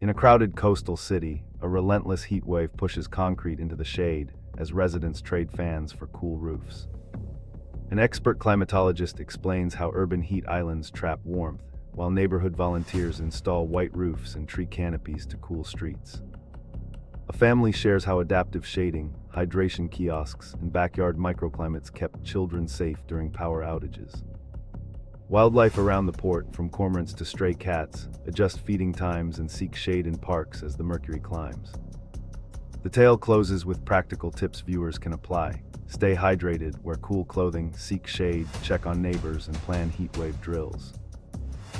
In a crowded coastal city, a relentless heat wave pushes concrete into the shade as residents trade fans for cool roofs. An expert climatologist explains how urban heat islands trap warmth, while neighborhood volunteers install white roofs and tree canopies to cool streets. A family shares how adaptive shading, hydration kiosks, and backyard microclimates kept children safe during power outages. Wildlife around the port, from cormorants to stray cats, adjust feeding times and seek shade in parks as the mercury climbs. The tale closes with practical tips viewers can apply. Stay hydrated, wear cool clothing, seek shade, check on neighbors, and plan heatwave drills.